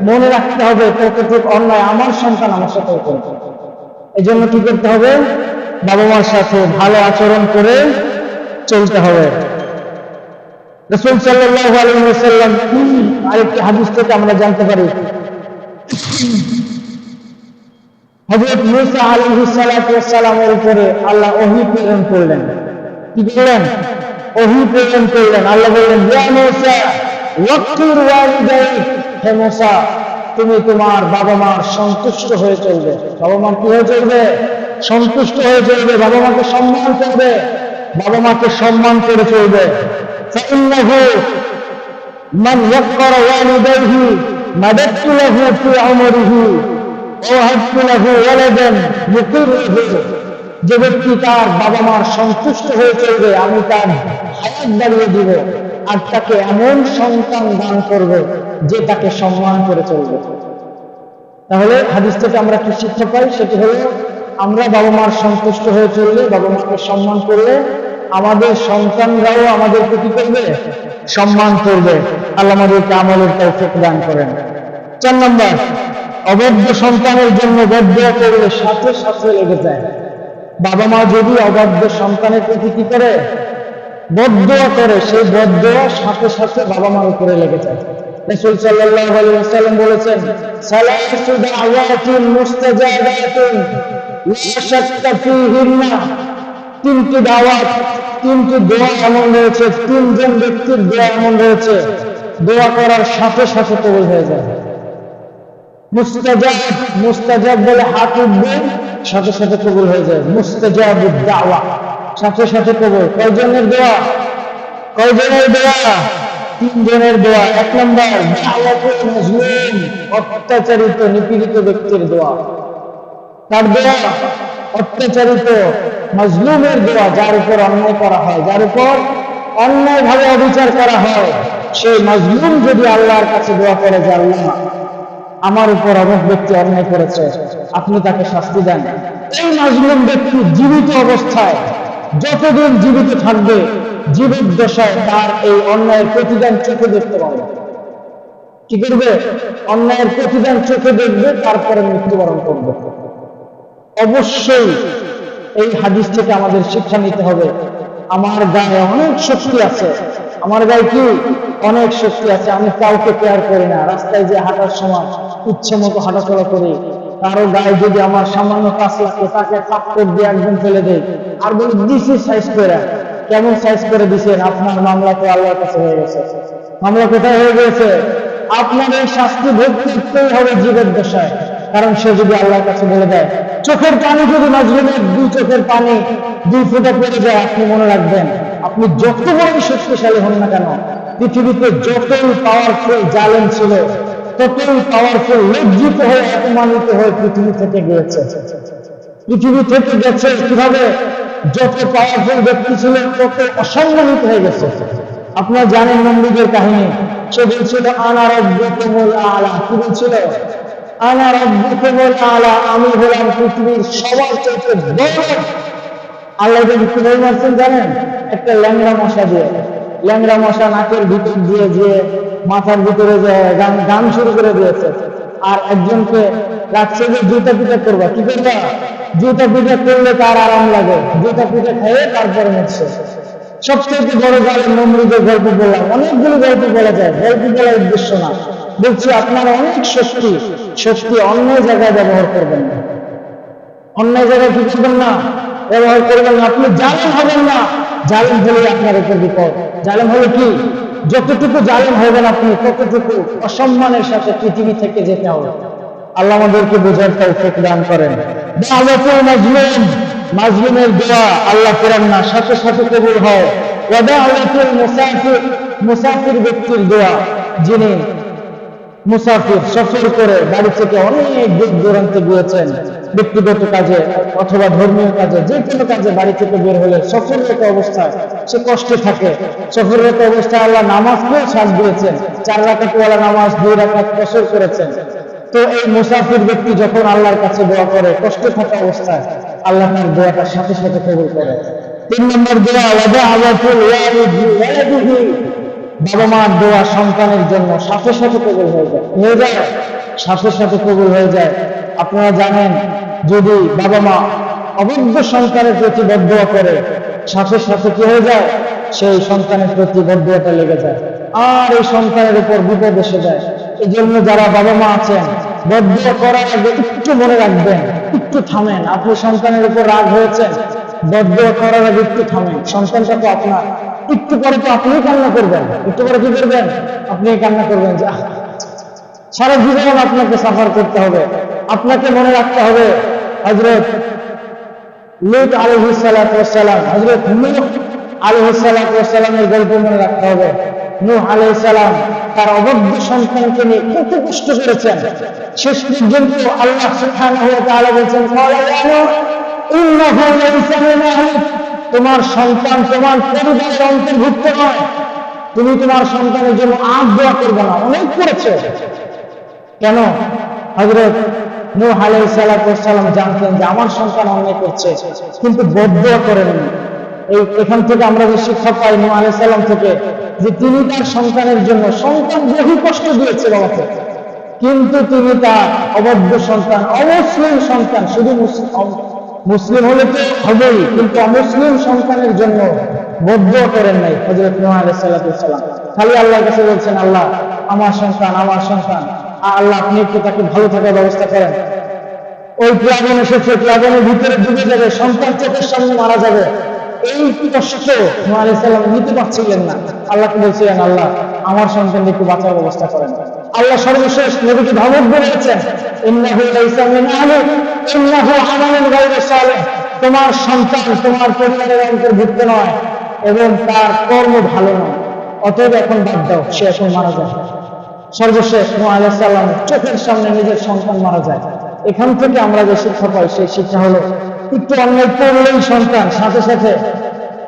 মনে রাখতে হবে ততটুকু অন্যায় আমার সন্তান আমার সাথে করবে। এই জন্য কি করতে হবে? বাবা মার সাথে ভালো আচরণ করে চলতে হবে। রাসূল সাল্লাল্লাহু আলাইহি ওয়াসাল্লাম আরেকটি হাদিস থেকে আমরা জানতে পারি, হযরত মুসা আলাইহিস সালাতু ওয়াস সালামের উপরে আল্লাহ ওহী প্রেরণ করলেন। কি করলেন? ওহী প্রেরণ করলেন। আল্লাহ বললেন, ইয়া মুসা ওয়াক্কির ওয়ালিদাইক, হে মুসা তুমি তোমার বাবা মার সন্তুষ্ট হয়ে চলবে। বাবা মা কি হয়ে চলবে? সন্তুষ্ট হয়ে চলবে। বাবা মাকে সম্মান করবে, বাবা মাকে সম্মান করে চলবে। فإنه من وقر والديه মাদাতু লাহু ফি উমরিহি ওয়া হাবতু লাহু ওয়ালাদান মুকিরহু, যে ব্যক্তি তার বাবা মার সন্তুষ্ট হয়ে চলবে আমি তার হায়াত বাড়িয়ে দিব আর তাকে এমন সন্তান দান করব যে তাকে সম্মান করে চলবে। তাহলে হাদিস থেকে আমরা কি শিক্ষা পাই? সেটি হলো আমরা বাবা মার সন্তুষ্ট হয়ে চললে, বাবা মাকে সম্মান করলে আমাদের সন্তানরাও আমাদের প্রতি করবে, সম্মান করবে। আল্লাহ আমাদেরকে আমলের তৌফিক দান করেন। 4 নম্বর, অবৈধ সন্তানের জন্য বদদুয়া করলে সাথে সাথে লেগে যায়। বাবা মা যদি অবাধ্য সন্তানের প্রতি কি করে? বদদুয়া করে, সেই বদদুয়া সাথে সাথে বাবা মার উপরে লেগে যায়। রাসূল সাল্লাল্লাহু আলাইহি ওয়াসাল্লাম বলেছেন, সালাসু দাওয়াতিন মুস্তাজাবাতুন লা শাক্কা ফীহিন্না, 3টি দাওয়াত, 3টি দোয়া এমন রয়েছে, 3জন ব্যক্তির দোয়া এমন রয়েছে, দোয়া করার সাথে সাথে কবুল হয়ে যায়। মুস্তাজাব, মুস্তাজাব বলে হাত উঠবে, সাথে সাথে কবুল হয়ে যায়। মুস্তাজাবুদ দাওয়া, সাথে সাথে কবুল। কয়জনের দোয়া? কয়জনের দোয়া? 3 জনের দোয়া। 1 নম্বর, দাওয়াতুল মাজলুম, অত্যাচারিত নিপীড়িত ব্যক্তির দোয়া। তার দোয়া অত্যাচারিত মাজলুমের দোয়া, যার উপর অন্যায় করা হয়, যার উপর অন্যায়ভাবে অবিচার করা হয়, সেই মাজলুম যদি আল্লাহর কাছে দোয়া করে যে আল্লাহ আমার উপর অমুক ব্যক্তি অন্যায় করেছে, আপনি তাকে শাস্তি দেন, এই মাজলুম ব্যক্তি জীবিত অবস্থায় যতদিন জীবিত থাকবে, জীবিত দশায় তার এই অন্যায়ের প্রতিদান চোখে দেখতে পাবে। কি করবে? অন্যায়ের প্রতিদান চোখে দেখবে, তারপরে মৃত্যুবরণ করবে। অবশ্যই এই হাদিস থেকে আমাদের শিক্ষা নিতে হবে, আমার গায়ে অনেক শক্তি আছে, আমার গায়ে কি অনেক শক্তি আছে, আমি কাউকে কেয়ার করি না, রাস্তায় যে হাঁটার সময় ইচ্ছে মতো হাঁটাচলা করি, কারো গায়ে যদি আমার সামান্য 5 লাগে তাকে থাপ্পড় দিয়ে একদম ফেলে দেয় আর বলি দিছি সাইজ করে। কেমন সাইজ করে দিছেন? আপনার মামলা তো আল্লাহর কাছে হয়ে গেছে। মামলা কোথায় হয়ে গেছে? আপনার এই শাস্তি ভোগ করতেই হবে জীবের দশায়, কারণ সে যদি আল্লাহর কাছে বলে দেয়, চোখের পানি যদি মাজলুমের 2 চোখের পানি 2 ফোঁটা পড়ে যায়, আপনি মনে রাখবেন, আপনি যত বড় শক্তিশালী হন না কেন, পৃথিবীতে যতই পাওয়ারফুল জালেম ছিল, ততই পাওয়ারফুল লজ্জিত হয়ে অপমানিত হয়ে পৃথিবী থেকে গিয়েছে। পৃথিবী থেকে গেছে কিভাবে? যত পাওয়ারফুল ব্যক্তি ছিল তত অসম্মানিত হয়ে গেছে। আপনারা জানেন নমরুদের কাহিনী, সে বলছিল আনা রাব্বুকুমুল আলা। কি বলছিল? আনা রাব্বুকুমুল আলা, আমি হলাম পৃথিবীর সবার চাইতে বড়। আল্লাহ যদি কিভাবে মারছেন জানেন? একটা ল্যাংড়া মশা দিয়ে। ল্যাংড়া মশা নাকের ভিতর দিয়ে যে মাথার ভিতরে যে গান শুরু করে দিয়েছে, আর একজনকে রাখছে যে জুতা পিটা করবা। কি করবা? জুতা পিটা করলে তার আরাম লাগে, জুতা পিটা খেয়ে তারপরে মরছে। সবচেয়ে বড় জালেম নমরুদের গল্প বললাম, অনেকগুলো গল্প বলা যায়, গল্প বলার উদ্দেশ্য না, বলছি আপনারা অনেক শক্তি অন্য জায়গায় ব্যবহার করবেন না, অন্য জায়গায় কি করবেন না, ব্যবহার করবেন না। আপনি জালেম হবেন না, জালেম হলে আপনার উপর বিপদ। জালেম হলে কি? যতটুকু জালেম হবেন আপনি, ততটুকু অসম্মানের সাথে পৃথিবী থেকে যেতে হবে। আল্লাহ আমাদেরকে বোঝার তৌফিক দান করেন। দাওয়াতুল মাজলুম, মাজলুমের দোয়া আল্লাহ করেন না, সাথে সাথে কবুল হয়। ওয়া দাওয়াতুল মুসাফির, মুসাফির ব্যক্তির দোয়া, যিনি মুসাফির সফর করে বাড়ি থেকে অনেক দূর দূরান্তে গিয়েছেন ব্যক্তিগত কাজে অথবা ধর্মীয় কাজে, যে কোনো কাজে বাড়ি থেকে বের হলে সফররত অবস্থায় সে কষ্টে থাকে। সফররত অবস্থায় আল্লাহ নামাজকেও ছাড় দিয়েছেন, 4 রাকাত ওয়ালা নামাজ 2 রাকাত কসর করেছেন। তো এই মুসাফির ব্যক্তি যখন আল্লাহর কাছে দোয়া করে কষ্টে থাকা অবস্থায়, আল্লাহ তার দোয়াটার সাথে সাথে কবুল করে। 3 নম্বর দোয়া, ওয়াদাআতুল ওয়ালিদি, বাবা মার দোয়া সন্তানের জন্য সাথে সাথে কবুল হয়ে যায়, সাথে সাথে কবুল হয়ে যায়। আপনারা জানেন, যদি বাবা মা অবৈধ সন্তানের প্রতি বদদোয়া করে, সাথে সাথে কি হয়ে যায়? সেই সন্তানের প্রতি বদদোয়াটা লেগে যায়, আর এই সন্তানের উপর বিপদ এসে যায়। এই জন্য যারা বাবা মা আছেন, বদদোয়া করার আগে একটু মনে রাখবেন, একটু থামেন। আপনি সন্তানের উপর রাগ হয়েছেন, বদদোয়া করার আগে একটু থামেন। সন্তানটা তো আপনার, একটু পরে তো আপনি কান্না করবেন, একটু পরে কি করবেন? আপনি কান্না করবেন যে সারা জীবন আপনাকে সাফার করতে হবে। আপনাকে মনে রাখতে হবে হযরত লূত আলাইহিস সালাতু ওয়াস সালাম, হযরত নূহ আলাইহিস সালামের গল্প মনে রাখতে হবে। নূহ আলাইহিস সালাম তার অবদ্ধ সন্তানকে নিয়ে কত কষ্ট করেছেন। শেষ পর্যন্ত আল্লাহ সুবহানাহু ওয়া তাআলা বলেছেন, ইন্নাহু লাইসা মিন আহলিক, তোমার সন্তান তোমার পরিবারের অন্তর্ভুক্ত নয়, তুমি তোমার সন্তানের জন্য আর দোয়া করবে না। অনেক করেছে। কেন? হযরত নূহ আলাইহিস সালাম জানতেন যে আমার সন্তান অন্যায় করছে, কিন্তু বদদোয়া করেননি। এখান থেকে আমরা যে শিক্ষা পাই নূহ আলাইহিস সালাম থেকে, যে তিনি তার সন্তানের জন্য, সন্তান বহু কষ্ট দিয়েছে বাবাকে, কিন্তু তিনি তার অবদ্ধ সন্তান, অমুসলিম সন্তান, শুধু মুসলিম হলে তো হবেই, কিন্তু অমুসলিম সন্তানের জন্য বদদোয়া করেন নাই হযরত নূহ আলাইহিস সালাম। খালি আল্লাহর কাছে বলছেন, আল্লাহ আমার সন্তান, আমার সন্তান, আল্লাহ আপনি একটু তাকে ভালো থাকার ব্যবস্থা করেন। ওই প্লাবন এসেছে, প্লাবনের ভিতরে ডুবে যাবে, সন্তান চোখের সামনে মারা যাবে, এই কষ্ট নূহ আলাইহিস সালাম নিতে পারছিলেন না। আল্লাহকে বলছিলেন, আল্লাহ আমার সন্তানকে একটু বাঁচার ব্যবস্থা করেন। আল্লাহ সর্বশেষ নবীকে ধমক দিয়েছেন, ইন্নাহু লাইসা মিন আহলিক ইন্নাহু আমালুন গায়রু সালিহ, তোমার সন্তান তোমার পরিবারের অন্তর্ভুক্ত নয় এবং তার কর্ম ভালো নয়, অতএব এখন বাদ দাও, সে এখন মারা যায়। সর্বশেষ নূহ আলাইহিস সালাম চোখের সামনে নিজের সন্তান মারা যায়। এখান থেকে আমরা যে শিক্ষা পাই, সেই শিক্ষা হলো একটু অন্যায় করলেই সন্তান সাথে সাথে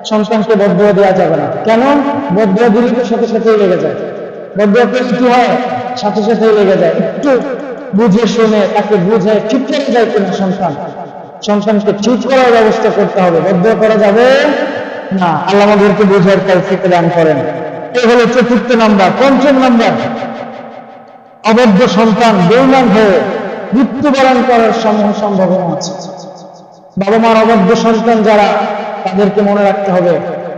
সন্তানকে বদদোয়া দেওয়া যাবে না। কেন? বদদোয়া দিলে তো সাথে সাথেই লেগে যায়। বদদোয়া করলে কি হয়? সাথে সাথেই লেগে যায়। একটু বুঝে শুনে তাকে বুঝে ঠিক করে যায় কিনা সন্তানকে ঠিক করার ব্যবস্থা করতে হবে। বদদোয়া করা যাবে না। আল্লাহ আমাদেরকে বোঝার তৌফিক দান করেন। এই হলো চতুর্থ নাম্বার। পঞ্চম নাম্বার, অবদ্ধ সন্তান বেঈমান হয়ে মৃত্যুবরণ করার সম্ভাবনা আছে। বাবা মার অবদ্ধ সন্তান যারা, তাদেরকে মনে রাখতে হবে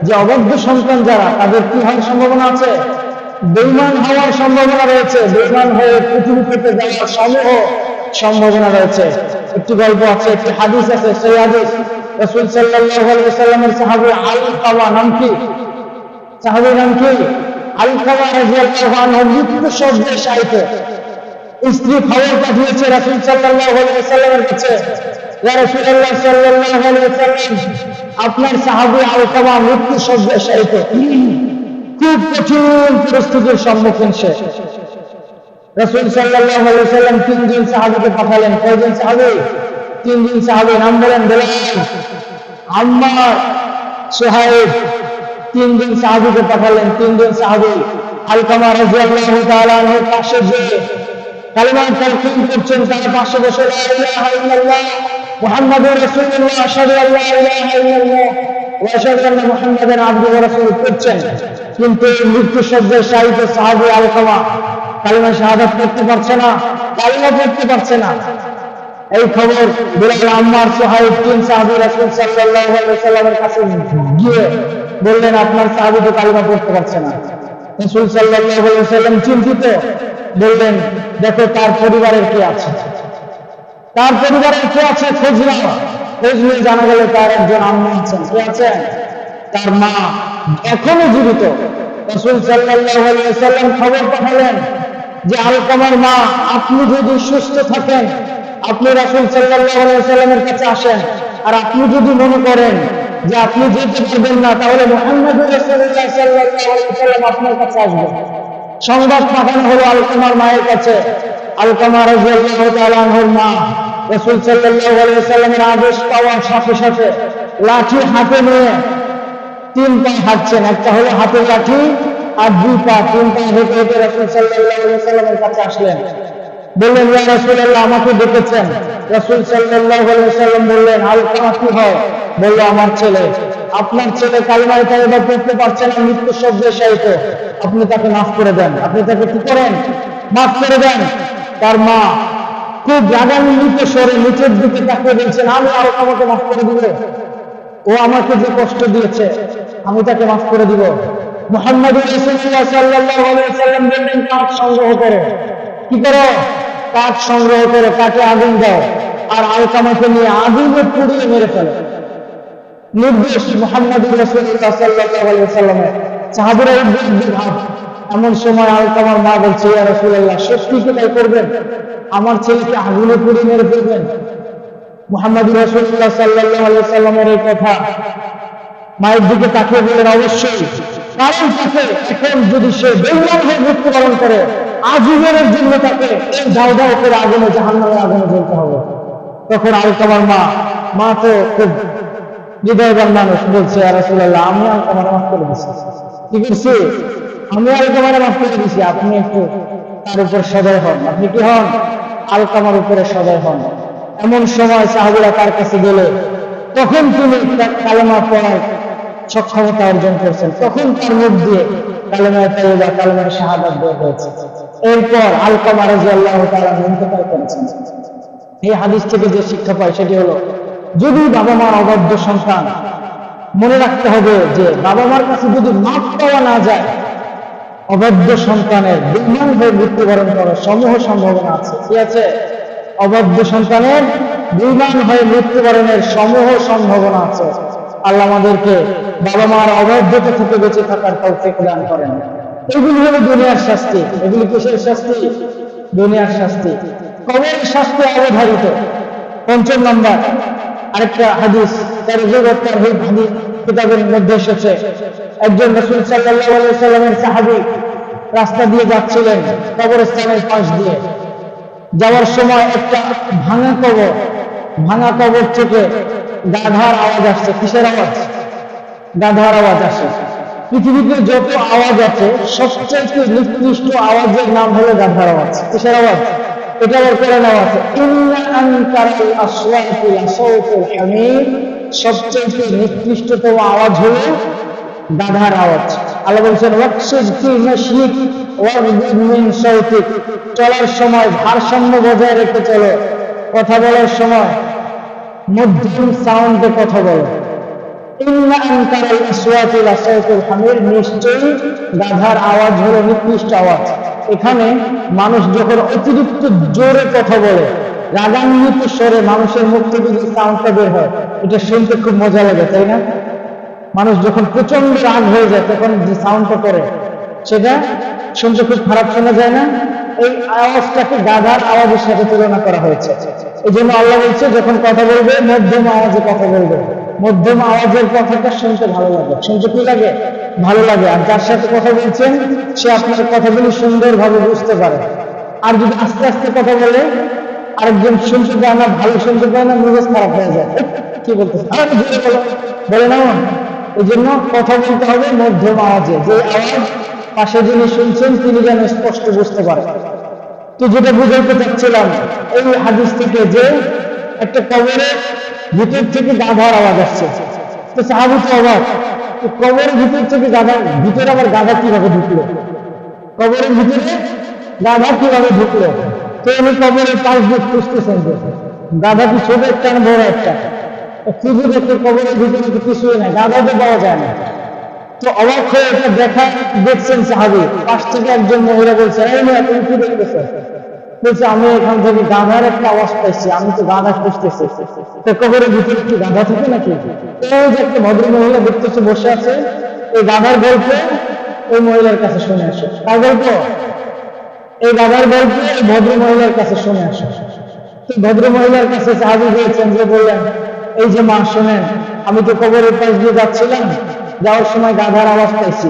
যে অবদ্ধ সন্তান যারা, তাদের কি হওয়ার সম্ভাবনা আছে? বেঈমান হওয়ার সম্ভাবনা রয়েছে। বেঈমান হয়ে পৃথিবী থেকে যাওয়ার সম্ভাবনা রয়েছে। একটি গল্প আছে, একটি হাদিস আছে, সেই হাদিস রাসূল সাল্লাল্লাহু আলাইহি ওয়াসাল্লামের সাহাবী আলকামা নাম কি? সাহাবীর নাম কি? আলকামা রাদিয়াল্লাহু আনহু মৃত্যু শয্যায় শায়িত। স্ত্রী খবর পাঠিয়েছে রাসূল সাল্লাল্লাহু আলাইহি ওয়াসাল্লামের কাছে, ইয়া রাসূলুল্লাহ সাল্লাল্লাহু আলাইহি ওয়াসাল্লাম, আপনার সাহাবী আলকামা মৃত্যু শয্যায় শায়িত, খুব কঠিন পরিস্থিতির সম্মুখীন সে। রাসূল সাল্লাল্লাহু আলাইহি ওয়াসাল্লাম তিনজন সাহাবীকে পাঠালেন। কয়জন সাহাবী? তিনজন সাহাবী। নাম বলেন, বেলাল, আম্মার, সুহাইব। তিনজন সাহাবীকে পাঠালেন। তিনজন সাহাবী আলকামা রাদিয়াল্লাহু তাআলা আনহুর পাশে যে কালিমা তালকিন করছেন, তার পাশে বসে লা ইলাহা ইল্লাল্লাহ মুহাম্মাদুর রাসূলুল্লাহ আশহাদু আল্লা ইলাহা ইল্লাল্লাহ ওয়া আশহাদু আন্না মুহাম্মাদান আবদুহু ওয়া রাসূলুহু করছেন। কিন্তু মৃত্যু শয্যায় শায়িত সাহাবী আলকামা কালিমা শাহাদাত পড়তে পারছে না, কালিমা পড়তে পারছে না। এই খবর বেলাল, আম্মার, সুহাইব তিন সাহাবী রাসূল সাল্লাল্লাহু আলাইহি ওয়াসাল্লামের কাছে গিয়ে বললেন, আপনার সাহাবী তো কালিমা পড়তে পারছে না। রাসূল সাল্লাল্লাহু আলাইহি ওয়াসাল্লাম চিন্তিত, বললেন, দেখো তার পরিবারের কি আছে, তার পরিবারের কি আছে খোঁজ নাও। খোঁজ নিয়ে জানা গেল তার একজন আম্মা আছেন। কে আছেন? তার মা এখনো জীবিত। রাসূল সাল্লাল্লাহু আলাইহি ওয়াসাল্লাম খবর পাঠালেন যে আলকামার মা, আপনি যদি সুস্থ থাকেন আপনি রাসূল সাল্লাল্লাহু আলাইহি ওয়াসাল্লামের কাছে আসেন, আর আপনি যদি মনে করেন যে আপনি যেতে পারবেন না, তাহলে মুহাম্মদুর রাসূলুল্লাহ সাল্লাল্লাহু আলাইহি ওয়াসাল্লাম আপনার কাছে আসবেন। সংবাদ পাঠানো হলো আলকামার মায়ের কাছে। আলকামা রাদিয়াল্লাহু তাআলা আনহুর মা রাসূল সাল্লাল্লাহু আলাইহি ওয়াসাল্লামের আদেশ পাওয়ার সাথে সাথে লাঠি হাতে নিয়ে 3 পা হাঁটছেন। একটা হলো হাতের লাঠি আর 2 পা, 3 পা হেঁটে হেঁটে রাসূল সাল্লাল্লাহু আলাইহি ওয়াসাল্লামের কাছে আসলেন। বললেন, ইয়া রাসূলুল্লাহ, আমাকে ডেকেছেন। রাসূল সাল্লাল্লাহু আলাইহি ওয়াসাল্লাম বললেন, আলকামা কি হয়? বলল, আমার ছেলে। আপনার ছেলে কালিমা তাওবা পড়তে পারছে না, মৃত্যু শয্যায় শায়িত, আপনি তাকে মাফ করে দেন। আপনি তাকে কি করেন? মাফ করে দেন। তার মা খুব রাগান্বিত স্বরে নিচের দিকে তাকিয়ে বলছেন, আমি আলকামাকে মাফ করে দিব, ও আমাকে যে কষ্ট দিয়েছে আমি তাকে মাফ করে দিব। মুহাম্মদুর রাসূলুল্লাহ সাল্লাল্লাহু আলাইহি ওয়াসাল্লাম বললেন, কাঠ সংগ্রহ করো। কি করো? কাঠ সংগ্রহ করে কাঠে আগুন দাও, আর আলকামাকে নিয়ে আগুনে পুড়িয়ে মেরে ফেলো। নির্দেশ মুহাম্মদুর রাসূলুল্লাহ সাল্লাল্লাহু আলাইহি ওয়াসাল্লামের। সাহাবীরা উদ্বিগ্ন ভাব। এমন সময় আলকামার মা বলছে, ইয়া রাসূলুল্লাহ, সত্যি কি তাই করবেন? আমার ছেলেকে আগুনে পুড়িয়ে মেরে ফেলবেন? মুহাম্মদুর রাসূলুল্লাহ সাল্লাল্লাহু আলাইহি ওয়াসাল্লামের এই কথা মায়ের দিকে তাকিয়ে বললেন, অবশ্যই, কারণ তাকে এখন যদি সে বেঈমান হয়ে মৃত্যুবরণ করে আজীবনের জন্য তাকে এই দাও দাও করে আগুনে, জাহান্নামের আগুনে জ্বলতে হবে। তখন আলকামার মা তো খুব হৃদয়বান মানুষ, বলছে, ইয়া রাসূলুল্লাহ, আমি আলকামার মাফ করে দিচ্ছি। কি করছি? আমি আলকামার মাফ করে দিচ্ছি, আপনি একটু তার উপর সদয় হন। আপনি কি হন? আলকামার উপরে সদয় হন। এমন সময় সাহাবীরা তার কাছে গেলে তখন তিনি কালেমা পড়ার সক্ষমতা অর্জন করছেন, তখন তার মুখ দিয়ে কালেমায়ে তাইয়্যিবা, কালেমায়ে শাহাদাত বের হয়েছে। এরপর আলকামা রাদিয়াল্লাহু তাআলা ইন্তেকাল করেছেন। এই হাদিস থেকে যে শিক্ষা পাই সেটি হলো, যদি বাবা মার অবাধ্য সন্তান, মনে রাখতে হবে যে বাবা মার কাছে যদি মাফ পাওয়া না যায়, অবাধ্য সন্তানের বেঈমান হয়ে মৃত্যুবরণ করার সমূহ সম্ভাবনা আছে। কি আছে? অবাধ্য সন্তানের বেঈমান হয়ে মৃত্যুবরণের সমূহ সম্ভাবনা আছে। আল্লাহ আমাদেরকে বাবা মার অবাধ্যতা থেকে বেঁচে থাকার তৌফিক দান করেন। এগুলি হলো দুনিয়ার শাস্তি। এগুলি কিসের শাস্তি? দুনিয়ার শাস্তি। কবরের শাস্তি অবধারিত। পঞ্চম নাম্বার আরেকটা হাদিস, তারগীব ওয়াত তারহীব হাদিস কিতাবের মধ্যে এসেছে, একজন রাসূল সাল্লাল্লাহু আলাইহি ওয়াসাল্লামের সাহাবী রাস্তা দিয়ে যাচ্ছিলেন কবরস্থানের পাশ দিয়ে। যাওয়ার সময় একটা ভাঙা কবর থেকে গাধার আওয়াজ আসছে। কিসের আওয়াজ? গাধার আওয়াজ আসে। পৃথিবীতে যত আওয়াজ আছে সবচেয়ে নিকৃষ্ট আওয়াজের নাম হলো গাধার আওয়াজ। কিসের আওয়াজ? এটা আবার করে নেওয়া আছে, ইন্না আনকারাল আসওয়াতি লাসাউতুল হামীর, সবচেয়ে নিকৃষ্টতম আওয়াজ হলো গাধার আওয়াজ। আল্লাহ বলছেন, ওয়াকসিদ ফি মাশিক ওয়াগদিদ মিন সাউতিক, চলার সময় ভারসাম্য বজায় রেখে চলো, কথা বলার সময় মধ্যম সাউন্ডে কথা বলো। ইন্না আনকারাল আসওয়াতি লাসাউতুল হামীর, নিশ্চয়ই গাধার আওয়াজ হলো নিকৃষ্ট আওয়াজ। এখানে মানুষ যখন অতিরিক্ত জোরে কথা বলে, রাগান্বিত স্বরে মানুষের মুখ থেকে যে সাউন্ডটা বের হয়, এটা শুনতে খুব মজা লাগে, তাই না? মানুষ যখন প্রচন্ড রাগ হয়ে যায় তখন যে সাউন্ডটা করে, সেটা শুনতে খুব খারাপ শোনা যায় না? এই আওয়াজটাকে গাধার আওয়াজের সাথে তুলনা করা হয়েছে। এই জন্য আল্লাহ বলছে, যখন কথা বলবে মধ্যম আওয়াজে কথা বলবে। মধ্যম আওয়াজের কথাটা শুনতে ভালো লাগে। শুনতে কি লাগে? ভালো লাগে। আর যার সাথে কথা বলছেন সে আপনার কথাগুলি সুন্দরভাবে বুঝতে পারে। আর যদি আস্তে আস্তে কথা বলে, আরেকজন শুনতে পায় না, ভালো শুনতে পায় না, মেজাজ খারাপ হয়ে যায়। কি বলতেছে? বলে না। এই জন্য কথা বলতে হবে মধ্যম আওয়াজে, যে আওয়াজ পাশে যিনি শুনছেন তিনি যেন স্পষ্ট বুঝতে পারেন। তো যেটা বুঝাইতে চাচ্ছিলাম এই হাদিস থেকে, যে একটা কবরের ভিতর থেকে গাধার আওয়াজ আসছে। তো সাহাবী তো অবাক, কবরের ভিতর থেকে গাধা, ভিতরে আবার গাধা কিভাবে ঢুকলো? কবরের ভিতরে গাধা কিভাবে ঢুকলো? তো উনি কবরের পাশ দিয়ে খুঁজতেছেন যে গাধা কি ছোট একটা না বড় একটা। খুঁজে দেখতে কবরের ভিতরে তো কিছুই নাই, গাধা তো পাওয়া যায় না। তো অবাক হয়ে এটা দেখছেন সাহাবী। পাশ থেকে একজন মহিলা বলছে, এই মেয়ে তুমি কি দেখতেছো? বলছে, আমি এখান থেকে গাধার একটা আওয়াজ পাইছি, আমি তো গাধা খুঁজতেছি। তো কবরের ভিতরে কি গাধা থাকে নাকি? এই যে একটা ভদ্র মহিলা দেখতেছে বসে আছে, এই গাধার গল্প ওই মহিলার কাছে শুনে আসে। তার গল্প, এই গাধার গল্প এই ভদ্র মহিলার কাছে শুনে আসে। তো ভদ্র মহিলার কাছে সাহাবী গিয়েছেন, যে বললেন, এই যে মা শোনেন, আমি তো কবরের পাশ দিয়ে যাচ্ছিলাম, যাওয়ার সময় গাধার আওয়াজ পাইছি।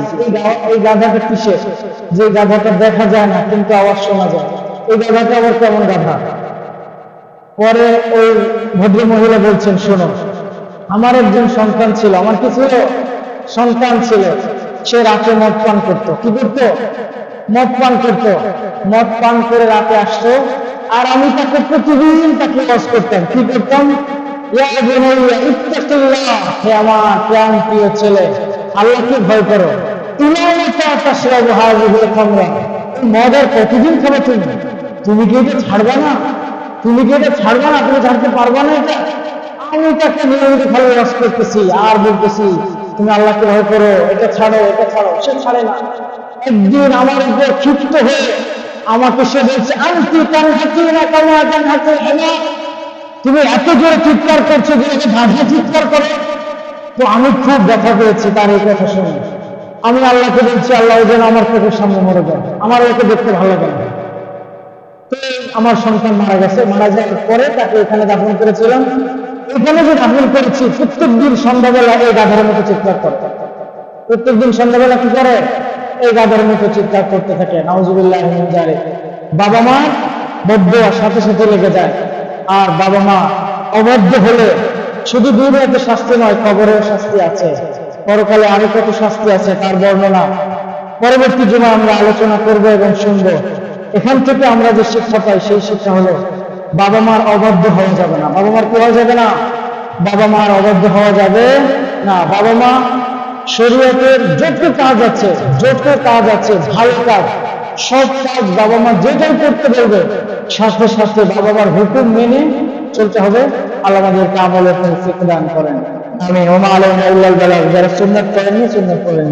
এই গাধাটা কিসের? যে গাধাটা দেখা যায় না কিন্তু আওয়াজ শোনা যায়, এই গাধাটা আবার কেমন গাধা? পরে ওই ভদ্র মহিলা বলছেন, শোনো, আমার একজন সন্তান ছিল। আমার কি ছিল? সন্তান ছিল। সে রাতে মদ পান করতো। কি করতো? মদ পান করতো। মদ পান করে রাতে আসতো, আর আমি তাকে প্রতিদিন তাকে ওয়াজ করতাম। কি করতাম? ইয়া বুনাইয়া ইত্তাকিল্লাহ, হে আমার প্রাণ প্রিয় ছেলে, আল্লাহকে ভয় করো। ইন্নাকা তাশরাবু হাযিহিল খামরা, এই মদ আর কতদিন খাবে তুমি? তুমি কি এটা ছাড়বে না? তুমি কি এটা ছাড়বে না? তুমি ছাড়তে পারবে না এটা? আমি তাকে নিয়মিত ভালো ওয়াজ করতেছি আর বলতেছি, তুমি আল্লাহকে ভয় করো, এটা ছাড়ো, এটা ছাড়ো। সে ছাড়ে না। একদিন আমার উপর ক্ষিপ্ত হয়ে আমাকে সে বলছে, আনতি তানহাতিনা কামা তানহাতুল হিমার, তুমি এত জোরে চিৎকার করছো যে গাধা চিৎকার করে। তো আমি খুব ব্যথা পেয়েছি তার এই কথা শুনে। আমি আল্লাহকে বলছি, আল্লাহ যেন আমার চোখের সামনে মরে যায়, আমার ওকে দেখতে ভালো লাগে না। তো আমার সন্তান মারা গেছে। মারা যাওয়ার পরে তাকে এখানে দাফন করেছিলাম। এখানে যে ভুল করেছি, প্রত্যেকদিন সন্ধ্যাবেলা এই গাধার মতো চিৎকার করে, প্রত্যেকদিন সন্ধ্যাবেলা কি করে, এই গাধার মতো চিৎকার করতে থাকে। নাউজুবিল্লাহ মিন যালিক। বাবা মা বদদুয়া সাথে সাথে লেগে যায়। আর বাবা মা অবাধ্য হলে শুধু দুনিয়াতে শাস্তি নয়, কবরেও শাস্তি আছে, পরকালে আরো কত শাস্তি আছে তার বর্ণনা পরবর্তী জন্য আমরা আলোচনা করব এবং শুনবো। এখান থেকে আমরা যে শিক্ষা পাই সেই শিক্ষা হলো বাবা মার অবাধ্য হওয়া যাবে না। বাবা মার কি হওয়া যাবে না? বাবা মার অবাধ্য হওয়া যাবে না। বাবা মা শরীয়তের যত কাজ আছে, যত কাজ আছে ভালো কাজ, সব কাজ বাবা মা যেটাই করতে বলবে সাথে সাথে বাবা মার হুকুম মেনে চলতে হবে। আল্লাহ আমাদেরকে আমলের তৌফিক দান করেন। আমিন। ওয়া মা আলাইনা ইল্লাল বালাগ। যারা সুন্নাত করেননি সুন্নাত করেন।